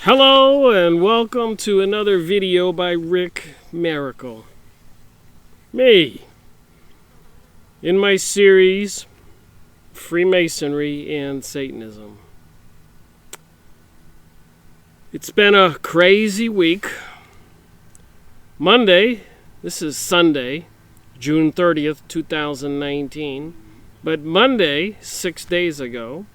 Hello and welcome to another video by Rick Miracle. Me. In my series, Freemasonry and Satanism. It's been a crazy week. Monday, this is Sunday, June 30th, 2019. But Monday, 6 days ago,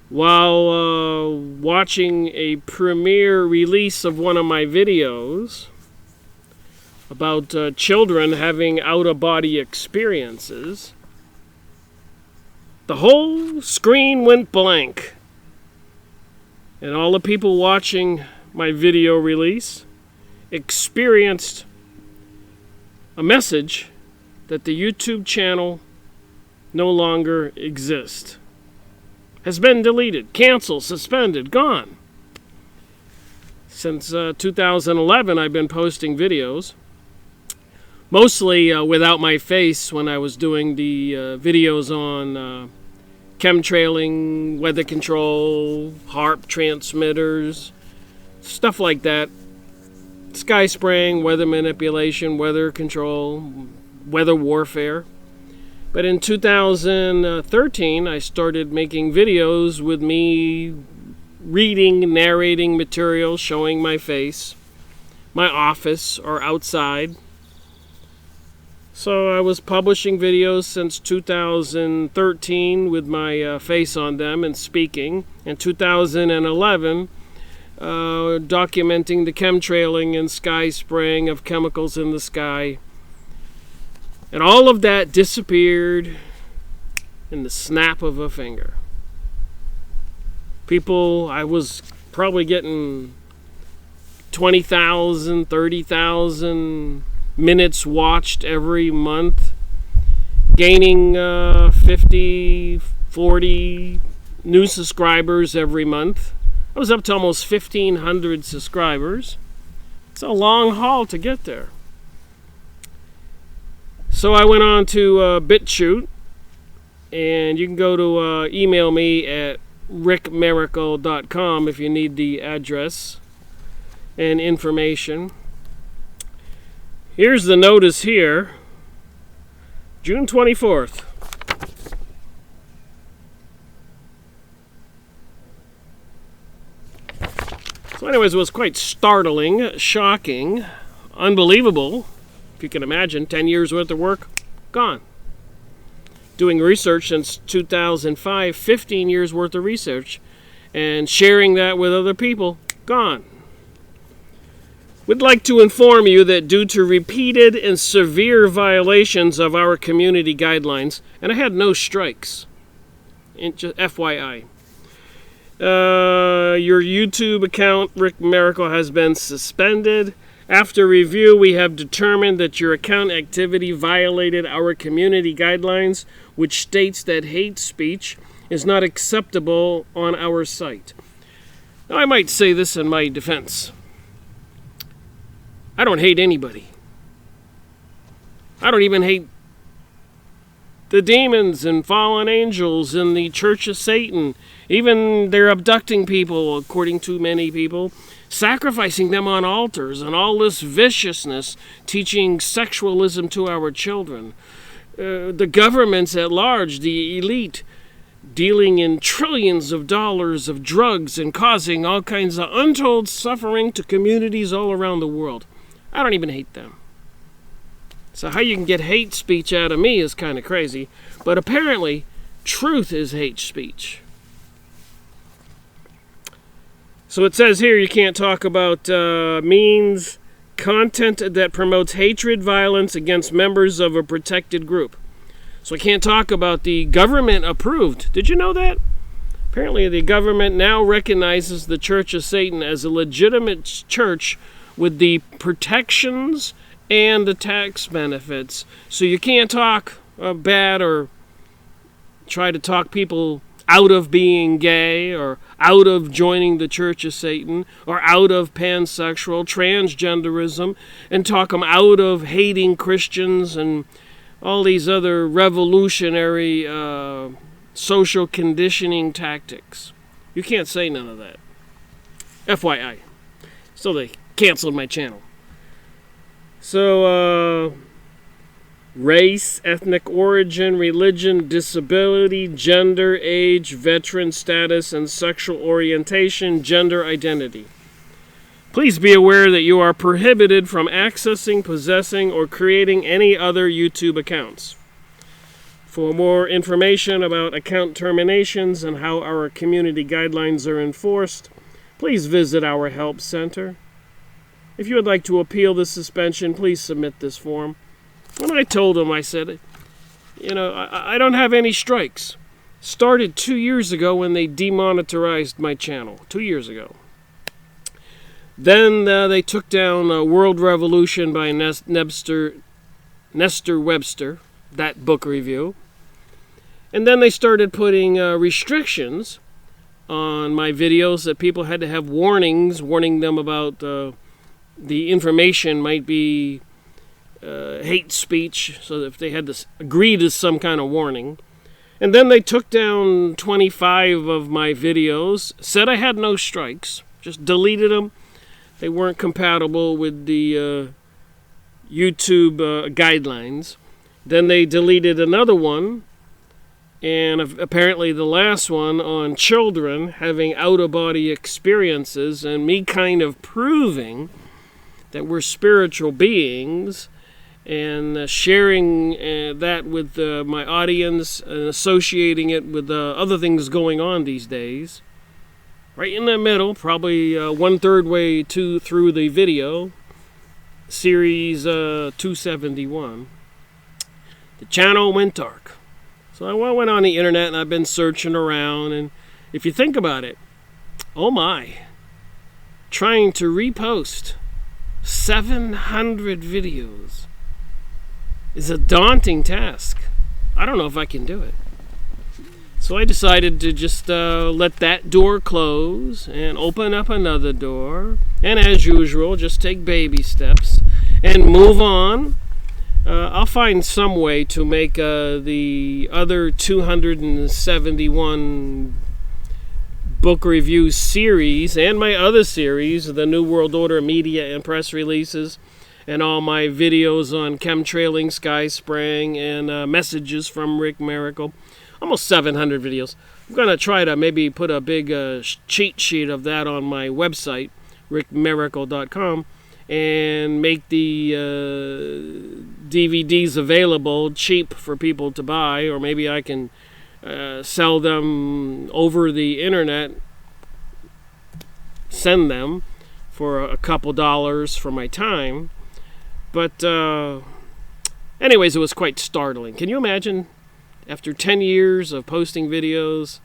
while watching a premiere release of one of my videos about children having out-of-body experiences, the whole screen went blank. And all the people watching my video release experienced a message that the YouTube channel no longer exists. Has been deleted, canceled, suspended, gone. Since 2011, I've been posting videos, mostly without my face when I was doing the videos on chemtrailing, weather control, HARP transmitters, stuff like that. Sky spraying, weather manipulation, weather control, weather warfare. But in 2013, I started making videos with me reading, narrating material, showing my face, my office, or outside. So I was publishing videos since 2013 with my face on them and speaking. In 2011, documenting the chemtrailing and sky spraying of chemicals in the sky. And all of that disappeared in the snap of a finger. People, I was probably getting 20,000, 30,000 minutes watched every month, gaining 50, 40 new subscribers every month. I was up to almost 1,500 subscribers. It's a long haul to get there. So I went on to BitChute, and you can go to email me at rickmiracle.com if you need the address and information. Here's the notice here, June 24th. So anyways, it was quite startling, shocking, unbelievable. If you can imagine, 10 years worth of work, gone. Doing research since 2005, 15 years worth of research, and sharing that with other people, gone. We'd like to inform you that due to repeated and severe violations of our community guidelines, and I had no strikes, just FYI, your YouTube account, Rick Miracle, has been suspended. After review, we have determined that your account activity violated our community guidelines, which states that hate speech is not acceptable on our site. Now, I might say this in my defense. I don't hate anybody. I don't even hate the demons and fallen angels in the Church of Satan. Even they're abducting people, according to many people, sacrificing them on altars, and all this viciousness, teaching sexualism to our children. The governments at large, the elite, dealing in trillions of dollars of drugs and causing all kinds of untold suffering to communities all around the world. I don't even hate them. So how you can get hate speech out of me is kind of crazy. But apparently, truth is hate speech. So it says here you can't talk about means, content that promotes hatred, violence against members of a protected group. So I can't talk about the government approved. Did you know that? Apparently the government now recognizes the Church of Satan as a legitimate church with the protections and the tax benefits. So you can't talk bad or try to talk people out of being gay, or out of joining the Church of Satan, or out of pansexual, transgenderism, and talk them out of hating Christians and all these other revolutionary social conditioning tactics. You can't say none of that. FYI. So they canceled my channel. So, race, ethnic origin, religion, disability, gender, age, veteran status, and sexual orientation, gender identity. Please be aware that you are prohibited from accessing, possessing, or creating any other YouTube accounts. For more information about account terminations and how our community guidelines are enforced, please visit our help center. If you would like to appeal the suspension, please submit this form. And I told him, I said, I don't have any strikes. Started 2 years ago when they demonetized my channel. 2 years ago. Then they took down World Revolution by Nestor Webster, that book review. And then they started putting restrictions on my videos that people had to have warnings, warning them about the information might be hate speech, so that if they had to agree to some kind of warning. And then they took down 25 of my videos, said I had no strikes, just deleted them. They weren't compatible with the YouTube guidelines. Then they deleted another one, and apparently the last one on children having out-of-body experiences and me kind of proving that we're spiritual beings and sharing that with my audience and associating it with other things going on these days. Right in the middle, probably 1/3 way through the video, series 271, the channel went dark. So I went on the internet and I've been searching around, and if you think about it, oh my, trying to repost 700 videos is a daunting task. I don't know if I can do it. So I decided to just let that door close and open up another door. And as usual, just take baby steps and move on. I'll find some way to make the other 271 book review series and my other series, the New World Order media and press releases, and all my videos on chemtrailing, sky spraying, and messages from Rick Miracle. Almost 700 videos. I'm going to try to maybe put a big cheat sheet of that on my website, rickmiracle.com, and make the DVDs available cheap for people to buy, or maybe I can sell them over the internet, send them for a couple dollars for my time. But anyways, it was quite startling. Can you imagine? After 10 years of posting videos,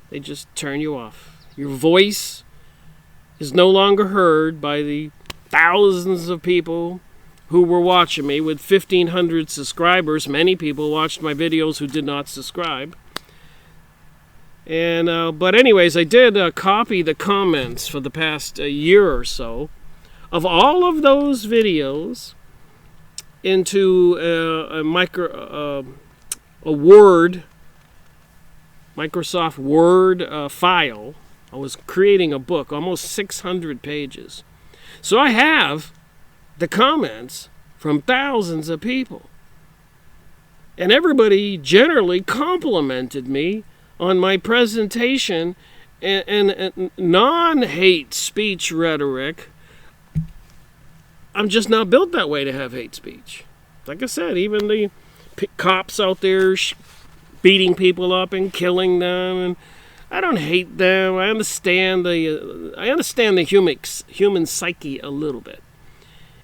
they just turn you off. Your voice is no longer heard by the thousands of people who were watching me. With 1,500 subscribers, many people watched my videos who did not subscribe. And but anyways, I did copy the comments for the past year or so of all of those videos into a Microsoft Word file. I was creating a book, almost 600 pages. So I have the comments from thousands of people. And everybody generally complimented me on my presentation and non-hate speech rhetoric. I'm just not built that way to have hate speech. Like I said, even the cops out there beating people up and killing them, and I don't hate them. I understand the human psyche a little bit,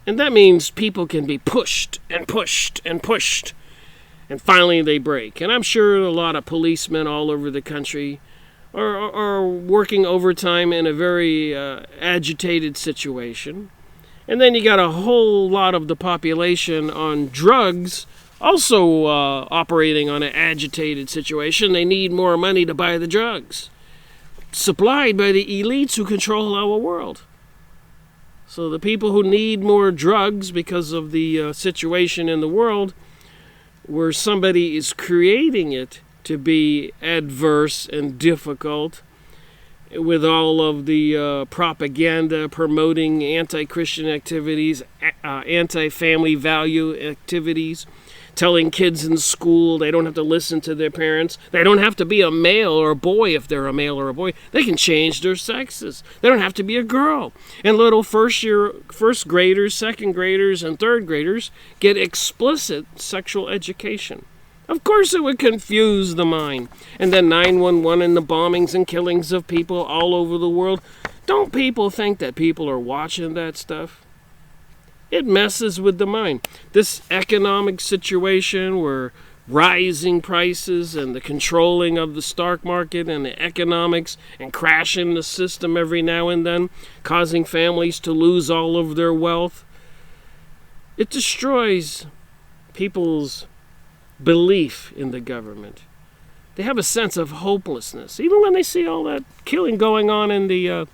and that means people can be pushed and pushed and pushed, and finally they break. And I'm sure a lot of policemen all over the country are working overtime in a very agitated situation. And then you got a whole lot of the population on drugs also operating on an agitated situation. They need more money to buy the drugs, supplied by the elites who control our world. So the people who need more drugs because of the situation in the world, where somebody is creating it to be adverse and difficult with all of the propaganda promoting anti-Christian activities, anti-family value activities, telling kids in school they don't have to listen to their parents. They don't have to be a male or a boy if they're a male or a boy. They can change their sexes. They don't have to be a girl. And little first graders, second graders, and third graders get explicit sexual education. Of course it would confuse the mind. And then 911 and the bombings and killings of people all over the world. Don't people think that people are watching that stuff? It messes with the mind. This economic situation where rising prices and the controlling of the stock market and the economics and crashing the system every now and then, causing families to lose all of their wealth, it destroys people's belief in the government. They have a sense of hopelessness, even when they see all that killing going on in the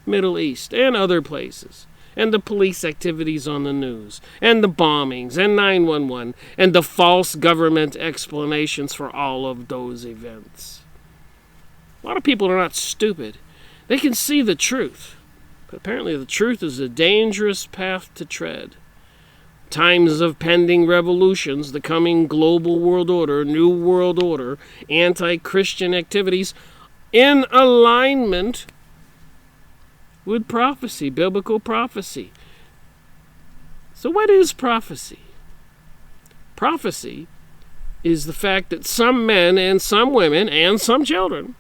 Middle East and other places. And the police activities on the news, and the bombings, and 911, and the false government explanations for all of those events. A lot of people are not stupid. They can see the truth. But apparently the truth is a dangerous path to tread. Times of pending revolutions, the coming global world order, new world order, anti-Christian activities, in alignment with prophecy, biblical prophecy. So what is prophecy? Prophecy is the fact that some men and some women and some children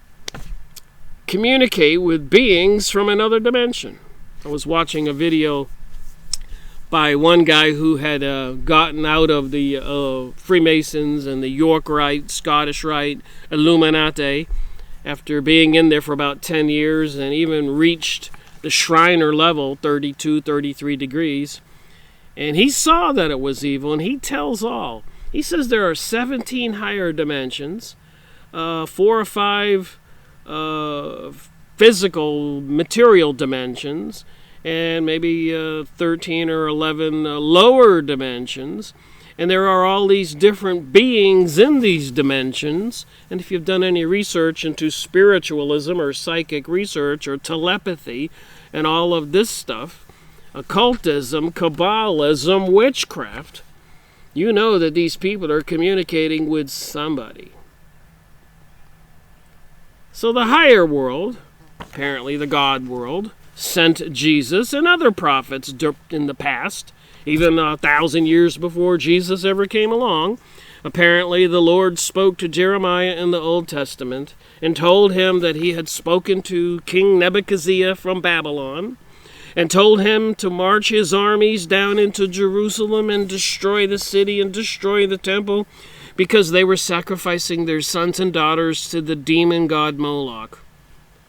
communicate with beings from another dimension. I was watching a video by one guy who had gotten out of the Freemasons and the York Rite, Scottish Rite, Illuminati, after being in there for about 10 years and even reached the Shriner level, 32, 33 degrees. And he saw that it was evil, and he tells all. He says there are 17 higher dimensions, 4 or 5 physical, material dimensions, and maybe 13 or 11 lower dimensions. And there are all these different beings in these dimensions. And if you've done any research into spiritualism or psychic research or telepathy and all of this stuff, occultism, Kabbalism, witchcraft, you know that these people are communicating with somebody. So the higher world, apparently the God world, sent Jesus and other prophets in the past, even 1,000 years before Jesus ever came along. Apparently the Lord spoke to Jeremiah in the Old Testament and told him that he had spoken to King Nebuchadnezzar from Babylon and told him to march his armies down into Jerusalem and destroy the city and destroy the temple because they were sacrificing their sons and daughters to the demon god Moloch.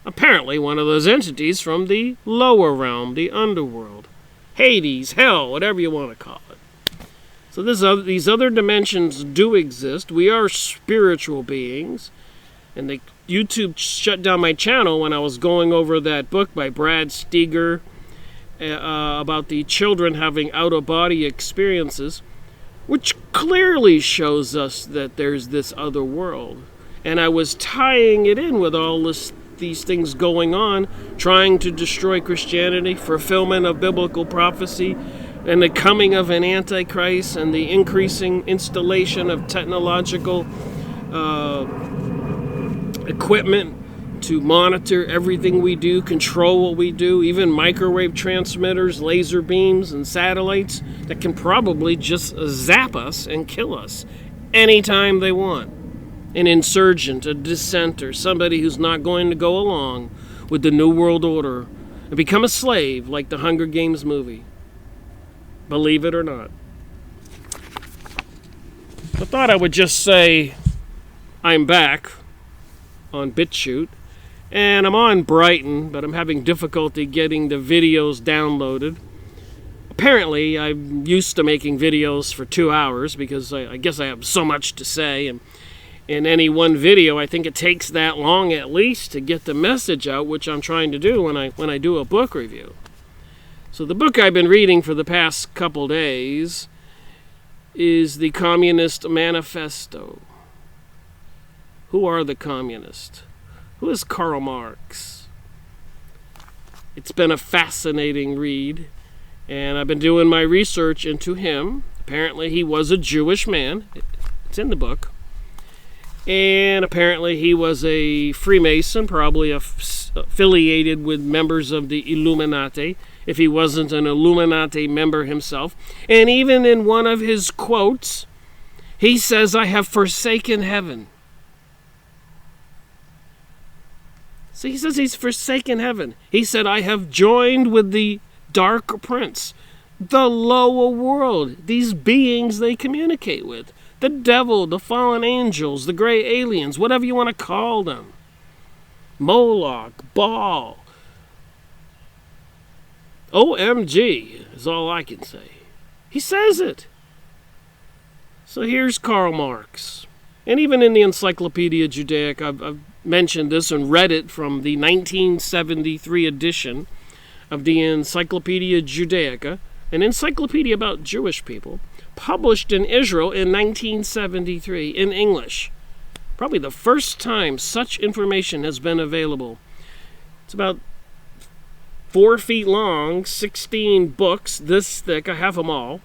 Apparently one of those entities from the lower realm, the underworld. Hades, hell, whatever you want to call it. So these other dimensions do exist. We are spiritual beings. And YouTube shut down my channel when I was going over that book by Brad Steger about the children having out-of-body experiences, which clearly shows us that there's this other world. And I was tying it in with all these things going on, trying to destroy Christianity, fulfillment of biblical prophecy, and the coming of an Antichrist, and the increasing installation of technological equipment to monitor everything we do, control what we do, even microwave transmitters, laser beams, and satellites that can probably just zap us and kill us anytime they want. An insurgent, a dissenter, somebody who's not going to go along with the New World Order and become a slave like the Hunger Games movie. Believe it or not. I thought I would just say I'm back on BitChute, and I'm on Brighton, but I'm having difficulty getting the videos downloaded. Apparently, I'm used to making videos for 2 hours because I guess I have so much to say, and in any one video, I think it takes that long at least to get the message out, which I'm trying to do when I do a book review. So the book I've been reading for the past couple days is the Communist Manifesto. Who are the communists? Who is Karl Marx? It's been a fascinating read, and I've been doing my research into him. Apparently he was a Jewish man. It's in the book. And apparently he was a Freemason, probably affiliated with members of the Illuminati, if he wasn't an Illuminati member himself. And even in one of his quotes, he says, "I have forsaken heaven." So he says he's forsaken heaven. He said, "I have joined with the dark prince," the lower world, these beings they communicate with. The devil, the fallen angels, the gray aliens, whatever you want to call them. Moloch, Baal. OMG is all I can say. He says it. So here's Karl Marx. And even in the Encyclopedia Judaica, I've mentioned this and read it from the 1973 edition of the Encyclopedia Judaica, an encyclopedia about Jewish people, published in Israel in 1973 in English. Probably the first time such information has been available. It's about 4 feet long, 16 books, this thick. I have them all.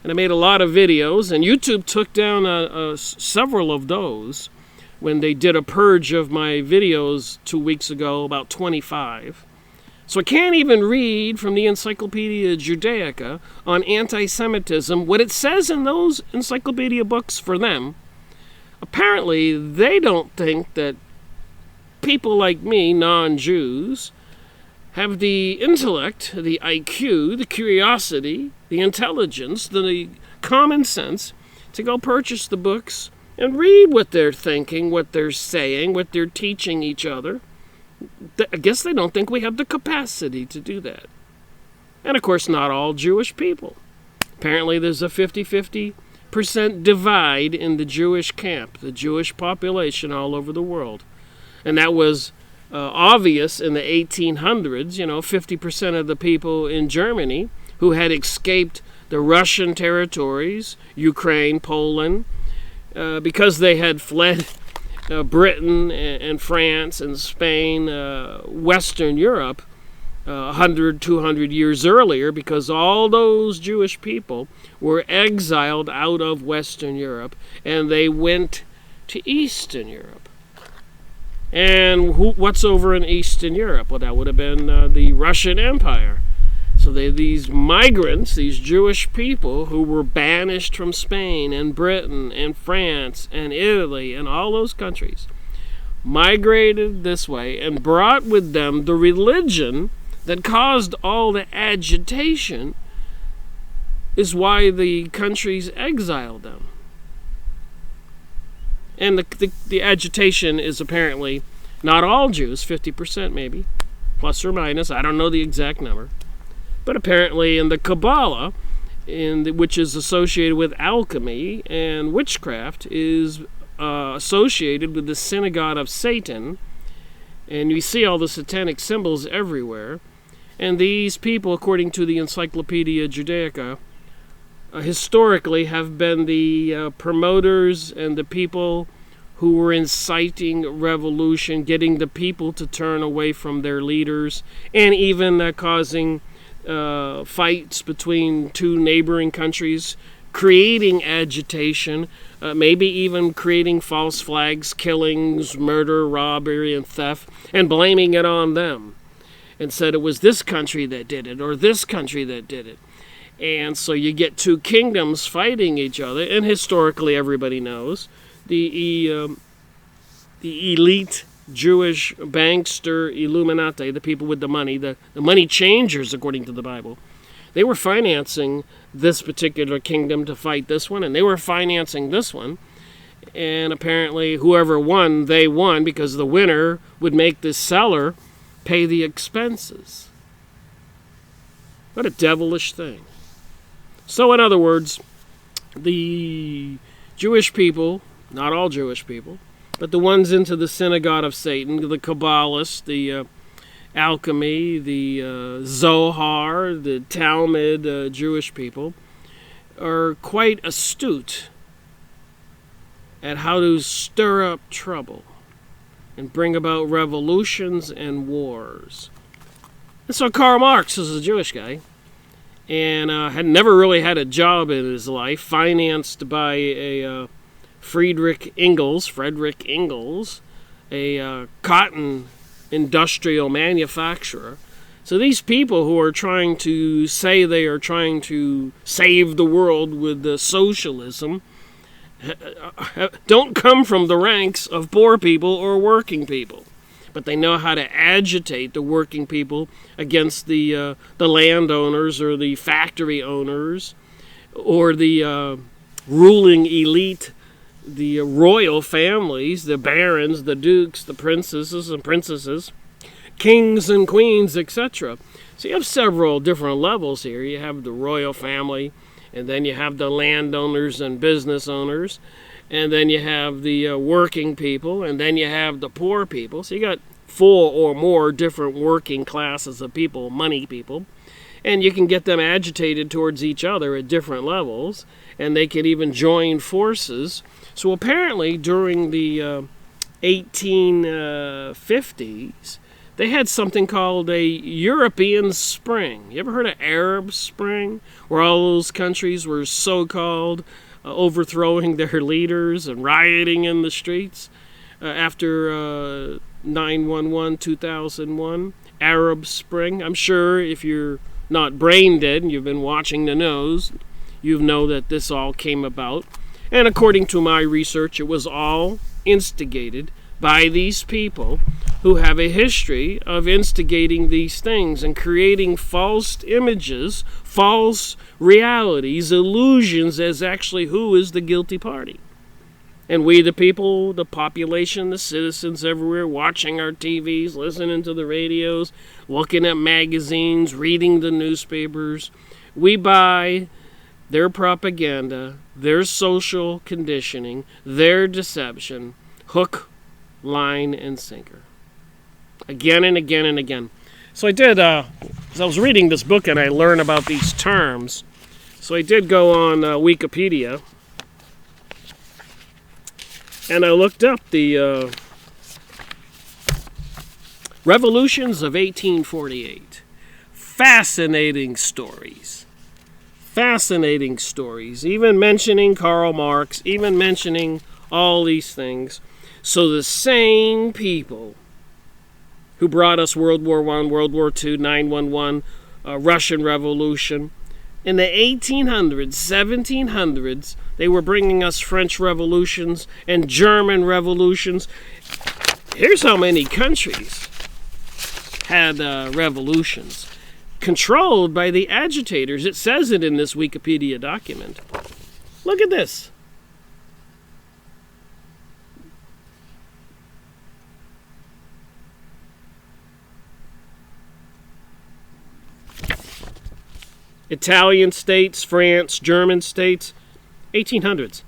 And I made a lot of videos, and YouTube took down several of those when they did a purge of my videos 2 weeks ago, about 25. So I can't even read from the Encyclopedia Judaica on anti-Semitism what it says in those encyclopedia books for them. Apparently, they don't think that people like me, non-Jews, have the intellect, the IQ, the curiosity, the intelligence, the common sense to go purchase the books and read what they're thinking, what they're saying, what they're teaching each other. I guess they don't think we have the capacity to do that. And of course, not all Jewish people. Apparently, there's a 50-50% divide in the Jewish camp, the Jewish population all over the world. And that was obvious in the 1800s. 50% of the people in Germany who had escaped the Russian territories, Ukraine, Poland, because they had fled Britain and France and Spain, Western Europe, 100, 200 years earlier, because all those Jewish people were exiled out of Western Europe, and they went to Eastern Europe. And what's over in Eastern Europe? Well, that would have been the Russian Empire. So these migrants, these Jewish people who were banished from Spain and Britain and France and Italy and all those countries, migrated this way and brought with them the religion that caused all the agitation, is why the countries exiled them. And the agitation is apparently not all Jews, 50% maybe, plus or minus, I don't know the exact number. But apparently in the Kabbalah, which is associated with alchemy and witchcraft, is associated with the synagogue of Satan. And you see all the satanic symbols everywhere. And these people, according to the Encyclopedia Judaica, historically have been the promoters and the people who were inciting revolution, getting the people to turn away from their leaders, and even causing fights between two neighboring countries, creating agitation, maybe even creating false flags, killings, murder, robbery, and theft, and blaming it on them, and said it was this country that did it, or this country that did it. And so you get two kingdoms fighting each other, and historically everybody knows the elite Jewish bankster Illuminati, the people with the money changers, according to the Bible, they were financing this particular kingdom to fight this one, and they were financing this one. And apparently whoever won, they won, because the winner would make the seller pay the expenses. What a devilish thing. So in other words, the Jewish people, not all Jewish people, but the ones into the synagogue of Satan, the Kabbalists, the alchemy, the Zohar, the Talmud Jewish people, are quite astute at how to stir up trouble and bring about revolutions and wars. And so Karl Marx is a Jewish guy, and had never really had a job in his life, financed by a Friedrich Engels, a cotton industrial manufacturer. So these people who are trying to say they are trying to save the world with socialism don't come from the ranks of poor people or working people, but they know how to agitate the working people against the landowners or the factory owners or the ruling elite, the royal families, the barons, the dukes, the princesses and princesses, kings and queens, etc. So you have several different levels here. You have the royal family, and then you have the landowners and business owners, and then you have the working people, and then you have the poor people. So you got 4 or more different working classes of people, money people, and you can get them agitated towards each other at different levels, and they can even join forces. So apparently during the 1850s, they had something called a European Spring. You ever heard of Arab Spring? Where all those countries were so-called overthrowing their leaders and rioting in the streets after 9/11, 2001. Arab Spring. I'm sure if you're not brain dead and you've been watching the news, you know that this all came about. And according to my research, it was all instigated by these people who have a history of instigating these things and creating false images, false realities, illusions as actually who is the guilty party. And we, the people, the population, the citizens everywhere, watching our TVs, listening to the radios, looking at magazines, reading the newspapers, we buy their propaganda, their social conditioning, their deception, hook, line, and sinker. Again and again and again. So I did, as I was reading this book and I learned about these terms, so I did go on Wikipedia and I looked up the revolutions of 1848. Fascinating stories. Fascinating stories. Even mentioning Karl Marx, even mentioning all these things. So the same people who brought us World War I, World War II, 9/11, Russian Revolution. In the 1800s, 1700s, they were bringing us French revolutions and German revolutions. Here's how many countries had revolutions. Controlled by the agitators. It says it in this Wikipedia document. Look at this. Italian states, France, German states, 1800s.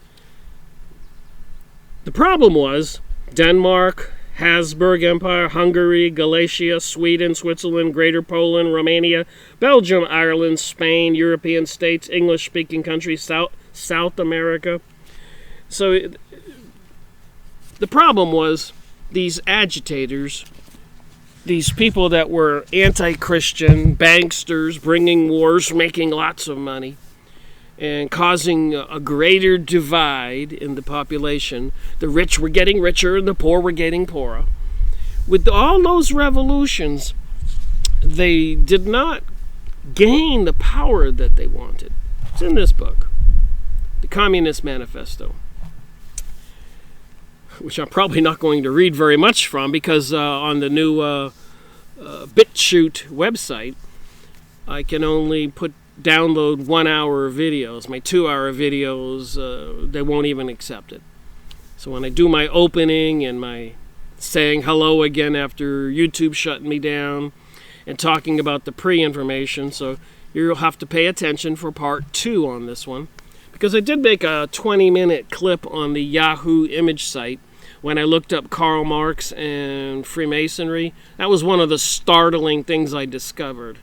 The problem was Denmark, Habsburg Empire, Hungary, Galicia, Sweden, Switzerland, Greater Poland, Romania, Belgium, Ireland, Spain, European states, English-speaking countries, South America. So the problem was these agitators, these people that were anti-Christian, banksters, bringing wars, making lots of money, and causing a greater divide in the population. The rich were getting richer and the poor were getting poorer. With all those revolutions, they did not gain the power that they wanted. It's in this book, the Communist Manifesto, which I'm probably not going to read very much from because on the new BitChute website, I can only download 1 hour videos. My 2 hour videos, they won't even accept it. So when I do my opening and my saying hello again after YouTube shutting me down and talking about the pre-information, so you'll have to pay attention for part 2 on this one. Because I did make a 20-minute clip on the Yahoo image site when I looked up Karl Marx and Freemasonry. That was one of the startling things I discovered.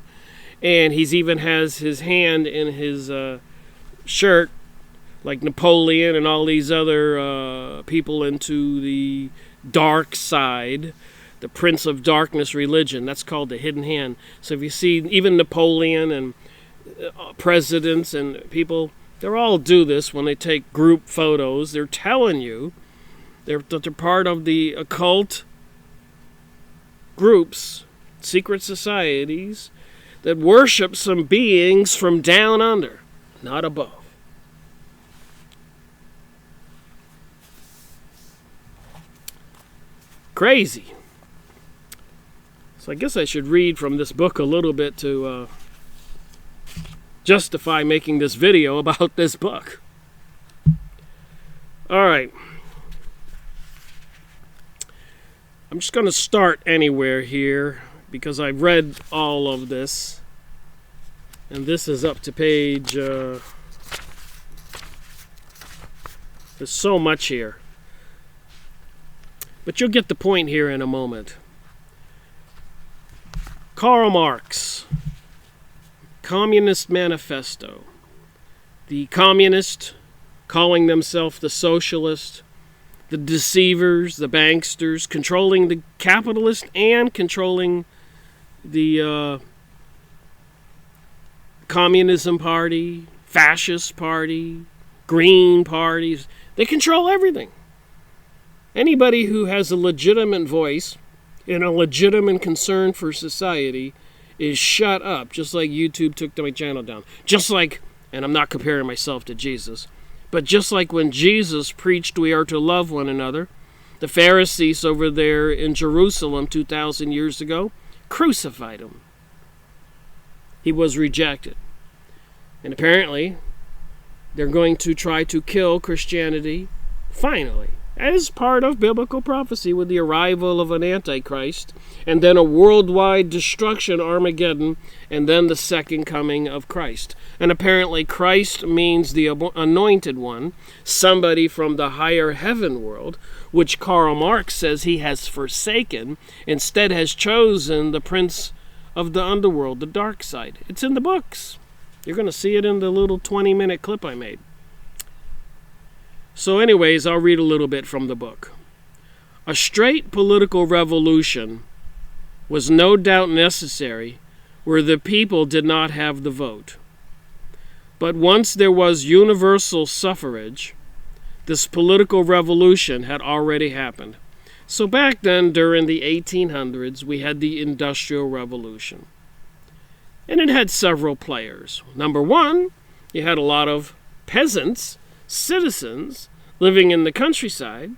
And he's even has his hand in his shirt, like Napoleon and all these other people into the dark side. the Prince of Darkness religion. That's called the hidden hand. So if you see even Napoleon and presidents and people, they all do this when they take group photos. They're telling you that they're part of the occult groups, secret societies, that worship some beings from down under, not above. Crazy. So I guess I should read from this book a little bit to justify making this video about this book. All right. I'm just going to start anywhere here because I've read all of this. And this is up to page... there's so much here. But you'll get the point here in a moment. Karl Marx, Communist Manifesto. The communist calling themselves the socialist, the deceivers, the banksters, controlling the capitalist and controlling the Communism Party, Fascist Party, Green parties. They control everything. Anybody who has a legitimate voice and a legitimate concern for society is shut up, just like YouTube took my channel down. Just like, and I'm not comparing myself to Jesus, but just like when Jesus preached we are to love one another, the Pharisees over there in Jerusalem 2,000 years ago crucified him. He was rejected. And apparently, they're going to try to kill Christianity finally, as part of biblical prophecy with the arrival of an Antichrist, and then a worldwide destruction, Armageddon, and then the second coming of Christ. And apparently Christ means the anointed one, somebody from the higher heaven world, which Karl Marx says he has forsaken, instead has chosen the prince of the underworld, the dark side. It's in the books. You're going to see it in the little 20-minute clip I made. So anyways, I'll read a little bit from the book. A straight political revolution was no doubt necessary where the people did not have the vote. But once there was universal suffrage, this political revolution had already happened. So back then, during the 1800s, we had the Industrial Revolution. And it had several players. Number one, you had a lot of peasants, citizens living in the countryside,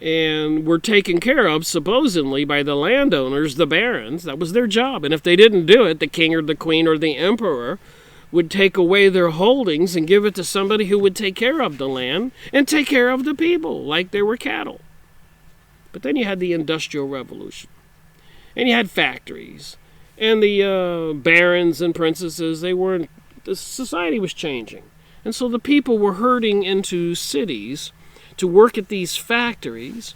and were taken care of supposedly by the landowners, the barons. That was their job. And if they didn't do it, the king or the queen or the emperor would take away their holdings and give it to somebody who would take care of the land and take care of the people like they were cattle. But then you had the Industrial Revolution, and you had factories, and the barons and princesses, the society was changing. And so the people were herding into cities to work at these factories,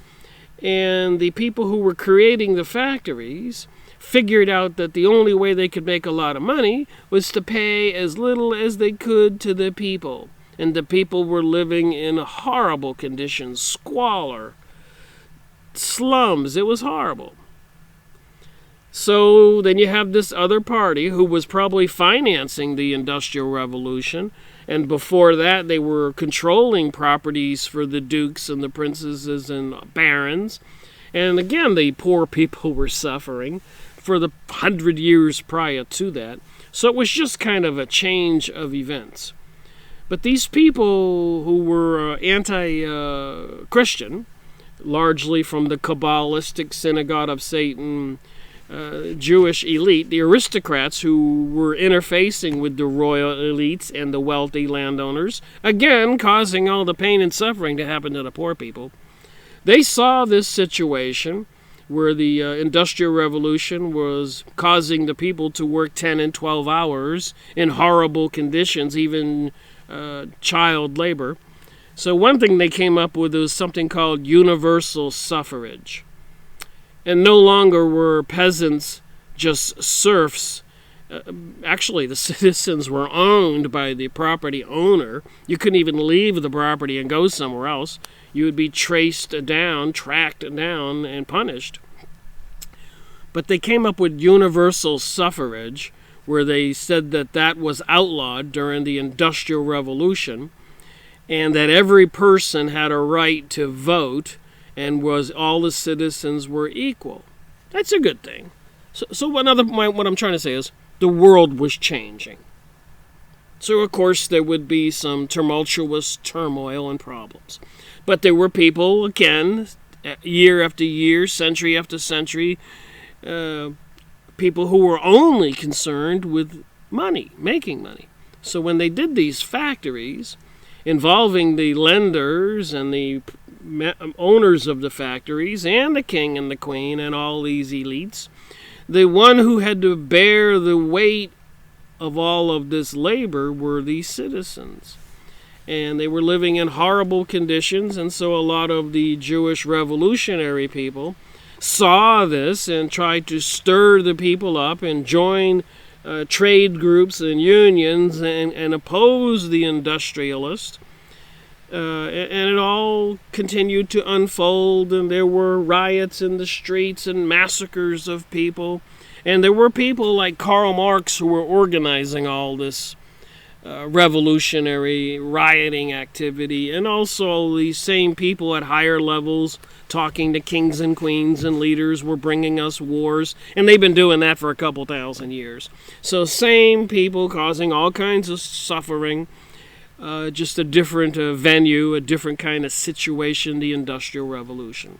and the people who were creating the factories figured out that the only way they could make a lot of money was to pay as little as they could to the people. And the people were living in horrible conditions, squalor, slums. It was horrible. So then you have this other party who was probably financing the Industrial Revolution, and before that they were controlling properties for the dukes and the princesses and barons. And again, the poor people were suffering for the 100 years prior to that. So it was just kind of a change of events. But these people who were anti-Christian, largely from the Kabbalistic Synagogue of Satan, Jewish elite, the aristocrats who were interfacing with the royal elites and the wealthy landowners, again causing all the pain and suffering to happen to the poor people. They saw this situation where the Industrial Revolution was causing the people to work 10 and 12 hours in horrible conditions, even child labor. So one thing they came up with was something called universal suffrage. And no longer were peasants just serfs Actually, the citizens were owned by the property owner. You couldn't even leave the property and go somewhere else. You would be tracked down, and punished. But they came up with universal suffrage, where they said that was outlawed during the Industrial Revolution, and that every person had a right to vote, and all the citizens were equal. That's a good thing. So what I'm trying to say is, the world was changing. So, of course, there would be some tumultuous turmoil and problems. But there were people, again, year after year, century after century, people who were only concerned with money, making money. So when they did these factories, involving the lenders and the owners of the factories and the king and the queen and all these elites, the one who had to bear the weight of all of this labor were these citizens. And they were living in horrible conditions, and so a lot of the Jewish revolutionary people saw this and tried to stir the people up and join trade groups and unions and oppose the industrialists. And it all continued to unfold, and there were riots in the streets and massacres of people. And there were people like Karl Marx who were organizing all this revolutionary rioting activity, and also these same people at higher levels talking to kings and queens and leaders were bringing us wars, and they've been doing that for a couple thousand years. So same people causing all kinds of suffering, just a different venue, a different kind of situation, the Industrial Revolution.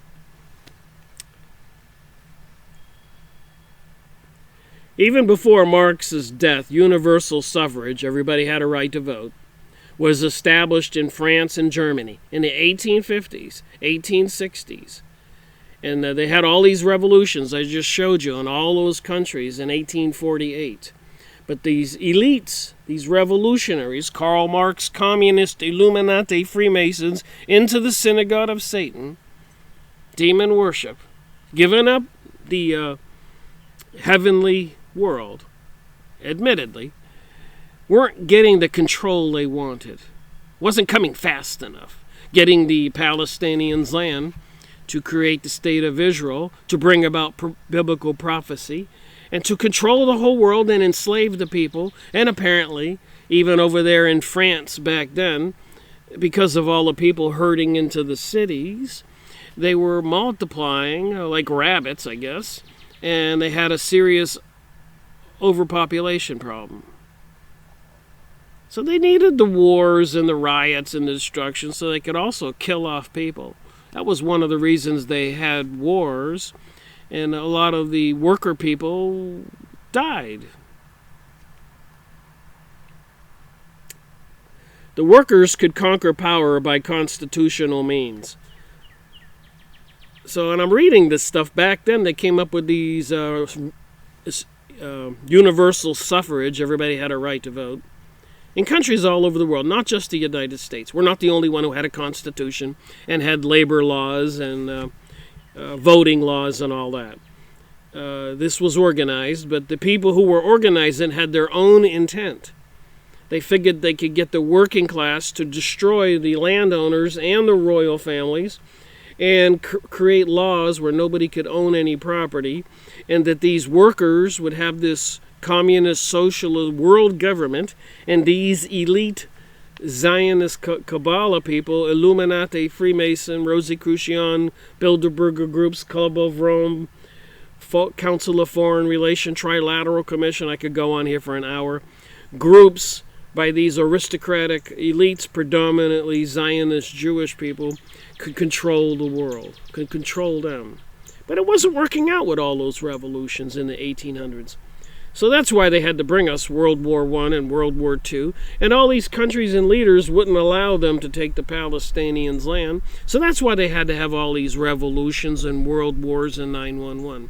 Even before Marx's death, universal suffrage, everybody had a right to vote, was established in France and Germany in the 1850s, 1860s. And they had all these revolutions I just showed you in all those countries in 1848. But these elites, these revolutionaries, Karl Marx, Communist, Illuminati, Freemasons, into the synagogue of Satan, demon worship, giving up the heavenly world, admittedly, weren't getting the control they wanted. Wasn't coming fast enough. Getting the Palestinians land to create the state of Israel, to bring about biblical prophecy, and to control the whole world and enslave the people. And apparently, even over there in France back then, because of all the people herding into the cities, they were multiplying like rabbits, I guess, and they had a serious overpopulation problem. So they needed the wars and the riots and the destruction so they could also kill off people. That was one of the reasons they had wars, and a lot of the worker people died. The workers could conquer power by constitutional means. So, and I'm reading this stuff back then, they came up with these universal suffrage, everybody had a right to vote, in countries all over the world, not just the United States. We're not the only one who had a constitution and had labor laws and voting laws and all that. This was organized, but the people who were organizing had their own intent. They figured they could get the working class to destroy the landowners and the royal families and create laws where nobody could own any property, and that these workers would have this communist socialist world government, and these elite Zionist Kabbalah people, Illuminati, Freemason, Rosicrucian, Bilderberger groups, Club of Rome, Council of Foreign Relations, Trilateral Commission, I could go on here for an hour, groups by these aristocratic elites, predominantly Zionist Jewish people, could control the world, could control them. But it wasn't working out with all those revolutions in the 1800s. So that's why they had to bring us World War I and World War II, and all these countries and leaders wouldn't allow them to take the Palestinians' land. So that's why they had to have all these revolutions and world wars and 9/11.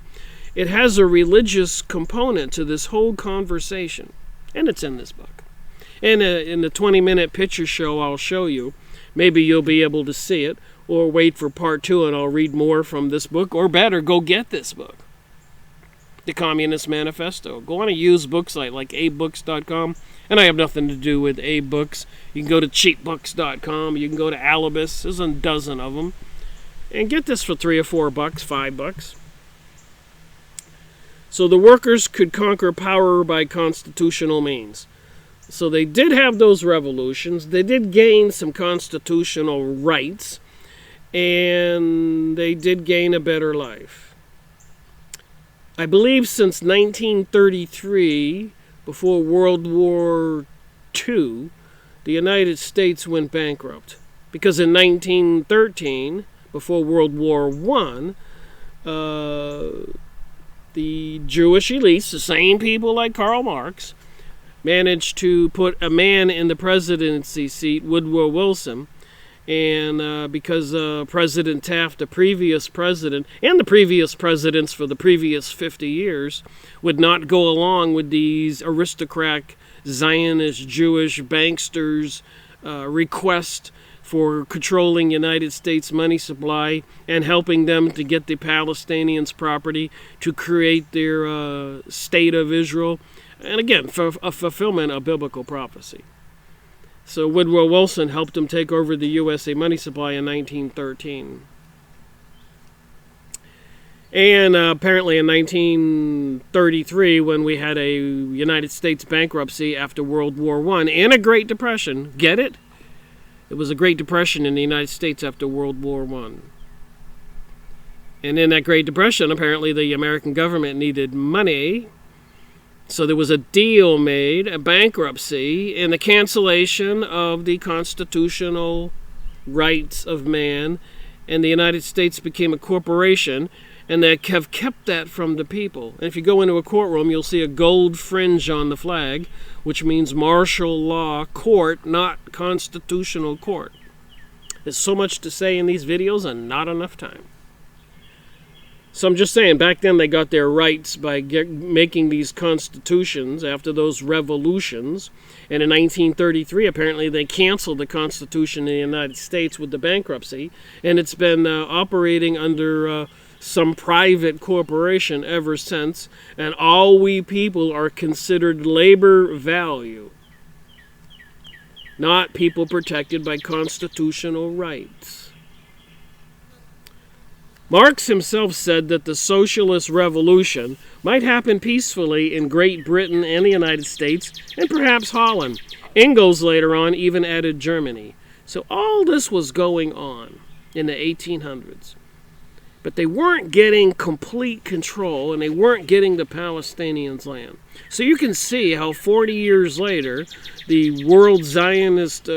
It has a religious component to this whole conversation, and it's in this book. And in the 20-minute picture show I'll show you, maybe you'll be able to see it, or wait for part 2 and I'll read more from this book, or better, go get this book. the Communist Manifesto. Go on a used book site like abooks.com. And I have nothing to do with A-Books. You can go to cheapbooks.com. You can go to Alibis. There's a dozen of them. And get this for $3 or $4, $5. So the workers could conquer power by constitutional means. So they did have those revolutions. They did gain some constitutional rights. And they did gain a better life. I believe since 1933... before World War II, the United States went bankrupt. Because in 1913, before World War I, the Jewish elites, the same people like Karl Marx, managed to put a man in the presidency seat, Woodrow Wilson, and because President Taft, the previous president, and the previous presidents for the previous 50 years, would not go along with these aristocratic Zionist Jewish banksters' request for controlling United States money supply and helping them to get the Palestinians' property to create their state of Israel, and again, for a fulfillment of biblical prophecy. So Woodrow Wilson helped him take over the USA money supply in 1913. And apparently in 1933, when we had a United States bankruptcy after World War I and a Great Depression, get it? It was a Great Depression in the United States after World War I. And in that Great Depression, apparently the American government needed money. So there was a deal made, a bankruptcy, and the cancellation of the constitutional rights of man, and the United States became a corporation, and they have kept that from the people. And if you go into a courtroom, you'll see a gold fringe on the flag, which means martial law court, not constitutional court. There's so much to say in these videos and not enough time. So I'm just saying, back then they got their rights by making these constitutions after those revolutions. And in 1933, apparently, they canceled the Constitution in the United States with the bankruptcy. And it's been operating under some private corporation ever since. And all we people are considered labor value, not people protected by constitutional rights. Marx himself said that the socialist revolution might happen peacefully in Great Britain and the United States, and perhaps Holland. Engels later on even added Germany. So all this was going on in the 1800s. But they weren't getting complete control, and they weren't getting the Palestinians' land. So you can see how 40 years later, the World Zionist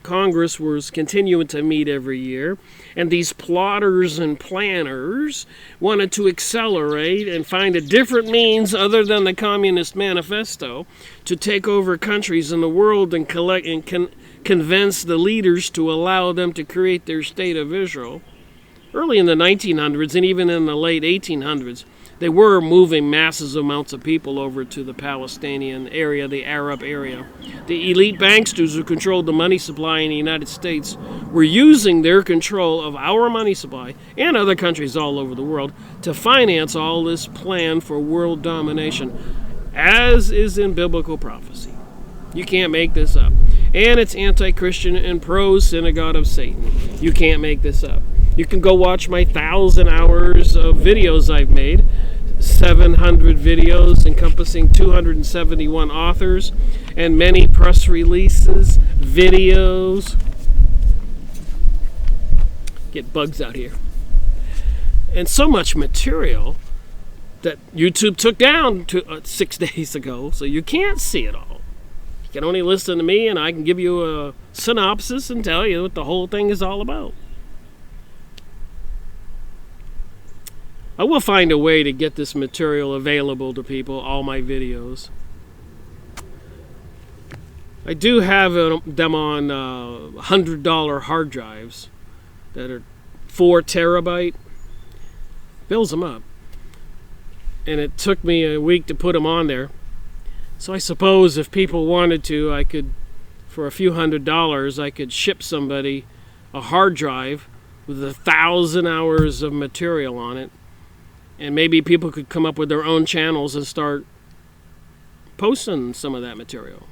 Congress was continuing to meet every year, and these plotters and planners wanted to accelerate and find a different means other than the Communist Manifesto to take over countries in the world and collect and convince the leaders to allow them to create their state of Israel. Early in the 1900s and even in the late 1800s, they were moving massive amounts of people over to the Palestinian area, the Arab area. The elite banksters who controlled the money supply in the United States were using their control of our money supply and other countries all over the world to finance all this plan for world domination, as is in biblical prophecy. You can't make this up. And it's anti-Christian and pro-synagogue of Satan. You can't make this up. You can go watch my 1,000 hours of videos I've made, 700 videos encompassing 271 authors, and many press releases, videos. Get bugs out here. And so much material that YouTube took down 6 days ago, so you can't see it all. You can only listen to me, and I can give you a synopsis and tell you what the whole thing is all about. I will find a way to get this material available to people, all my videos. I do have them on $100 hard drives that are 4 terabyte. Fills them up. And it took me a week to put them on there. So I suppose if people wanted to, I could, for a few $100s, I could ship somebody a hard drive with 1,000 hours of material on it. And maybe people could come up with their own channels and start posting some of that material.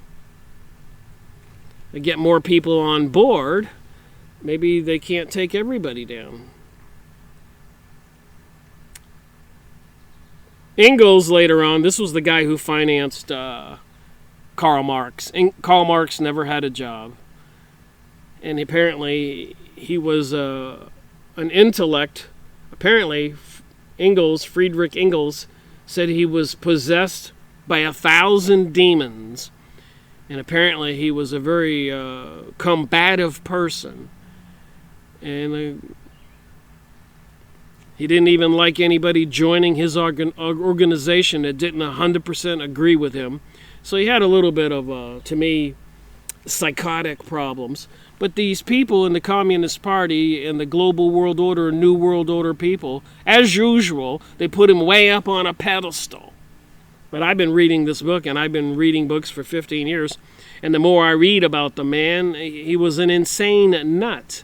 To get more people on board, maybe they can't take everybody down. Engels later on, this was the guy who financed Karl Marx. Karl Marx never had a job. And apparently he was an intellect. Apparently Friedrich Engels, said he was possessed by 1,000 demons. And apparently he was a very combative person. And he didn't even like anybody joining his organization that didn't 100% agree with him. So he had a little bit of, to me, psychotic problems. But these people in the Communist Party and the Global World Order, New World Order people, as usual, they put him way up on a pedestal. But I've been reading this book, and I've been reading books for 15 years, and the more I read about the man, he was an insane nut.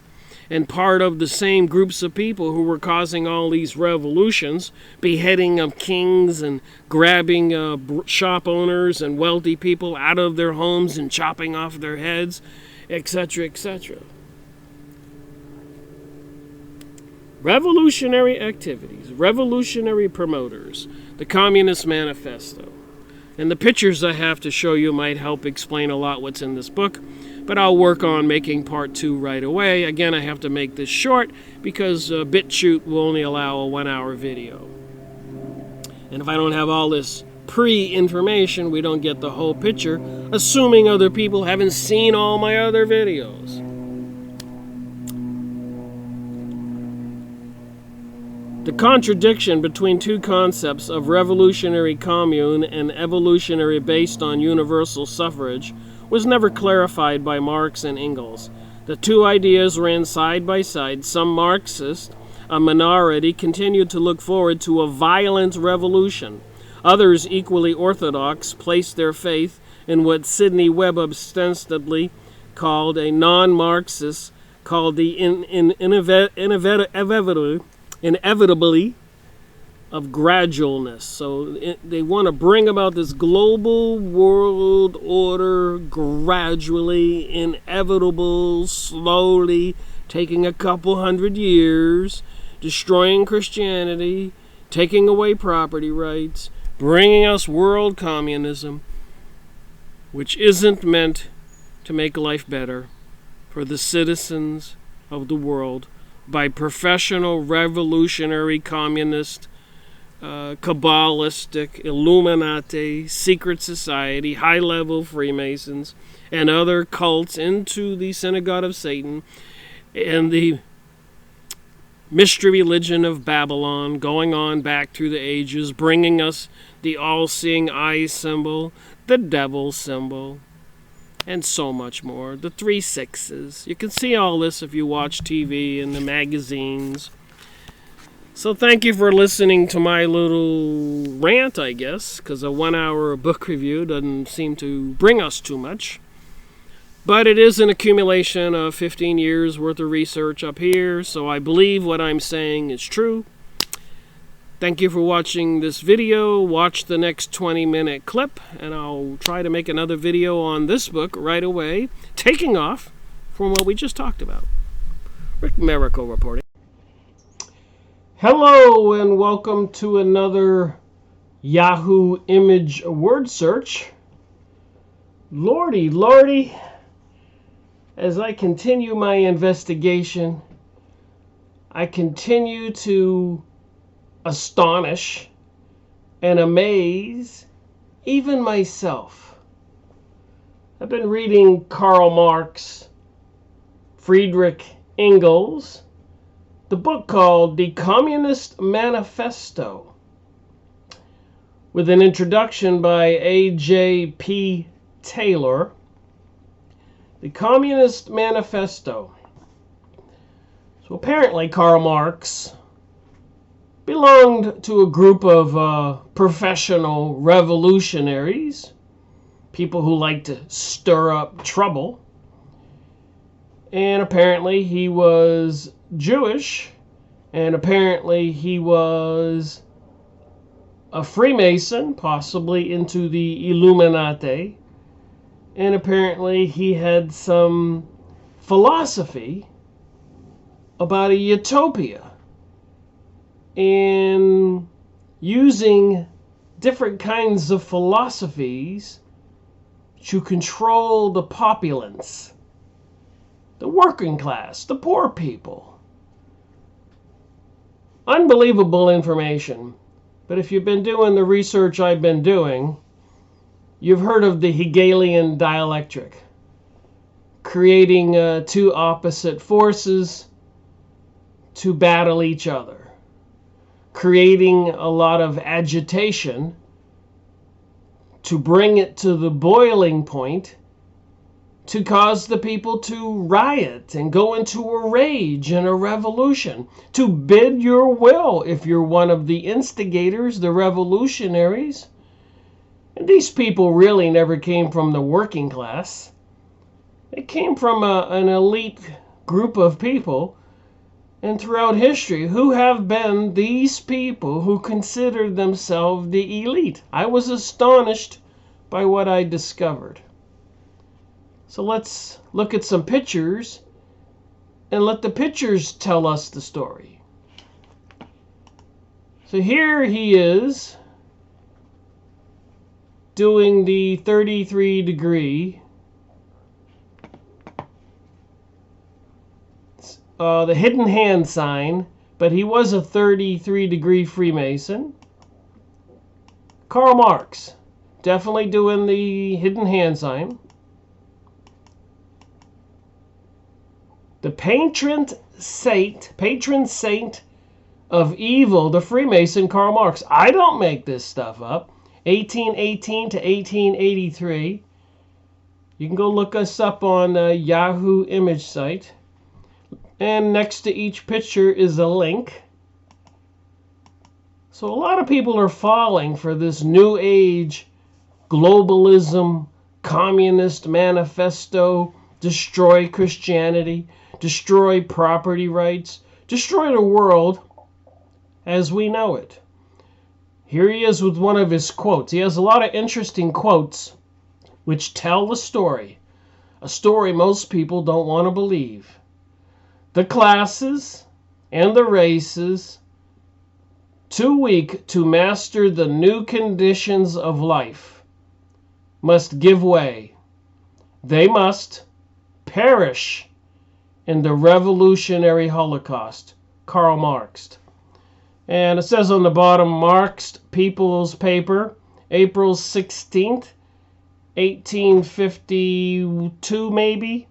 And part of the same groups of people who were causing all these revolutions, beheading of kings and grabbing shop owners and wealthy people out of their homes and chopping off their heads, etc., etc. Revolutionary activities, revolutionary promoters, the Communist Manifesto. And the pictures I have to show you might help explain a lot what's in this book, but I'll work on making part 2 right away. Again, I have to make this short because BitChute will only allow a 1-hour video. And if I don't have all this pre-information, we don't get the whole picture, assuming other people haven't seen all my other videos. The contradiction between two concepts of revolutionary commune and evolutionary based on universal suffrage was never clarified by Marx and Engels. The two ideas ran side by side. Some Marxists, a minority, continued to look forward to a violent revolution. Others, equally orthodox, placed their faith in what Sidney Webb ostensibly called a non-Marxist, called the inevitably of gradualness. So they want to bring about this global world order gradually, inevitable, slowly, taking a couple hundred years, destroying Christianity, taking away property rights, bringing us world communism, which isn't meant to make life better for the citizens of the world by professional revolutionary communist, Kabbalistic, Illuminati, secret society, high-level Freemasons, and other cults into the synagogue of Satan and the mystery religion of Babylon, going on back through the ages, bringing us the all-seeing eye symbol, the devil symbol, and so much more. The 3 sixes. You can see all this if you watch TV and the magazines. So thank you for listening to my little rant, I guess, because a 1-hour book review doesn't seem to bring us too much. But it is an accumulation of 15 years worth of research up here, so I believe what I'm saying is true. Thank you for watching this video. Watch the next 20-minute clip, and I'll try to make another video on this book right away, taking off from what we just talked about. Rick Miracle reporting. Hello, and welcome to another Yahoo image word search. Lordy, as I continue my investigation, I continue to astonish and amaze even myself. I've been reading Karl Marx, Friedrich Engels, the book called The Communist Manifesto, with an introduction by A.J.P. Taylor. The Communist Manifesto. So apparently Karl Marx belonged to a group of professional revolutionaries, people who like to stir up trouble. And apparently he was Jewish, and apparently he was a Freemason, possibly into the Illuminati, and apparently he had some philosophy about a utopia and using different kinds of philosophies to control the populace, the working class, the poor people. Unbelievable information. But if you've been doing the research I've been doing, you've heard of the Hegelian dialectic, creating two opposite forces to battle each other, creating a lot of agitation to bring it to the boiling point, to cause the people to riot and go into a rage and a revolution, to bid your will if you're one of the instigators, the revolutionaries. And these people really never came from the working class. They came from an elite group of people, and throughout history, who have been these people who considered themselves the elite. I was astonished by what I discovered. So let's look at some pictures and let the pictures tell us the story. So here he is doing the 33-degree, the hidden hand sign, but he was a 33-degree Freemason. Karl Marx, definitely doing the hidden hand sign. The patron saint of evil, the Freemason, Karl Marx. I don't make this stuff up. 1818 to 1883. You can go look us up on Yahoo image site. And next to each picture is a link. So a lot of people are falling for this new age globalism, Communist Manifesto, destroy Christianity, destroy property rights, destroy the world as we know it. Here he is with one of his quotes. He has a lot of interesting quotes which tell the story, a story most people don't want to believe. The classes and the races, too weak to master the new conditions of life, must give way. They must perish in the revolutionary Holocaust. Karl Marx. And it says on the bottom, Marx People's Paper, April 16th, 1852 maybe.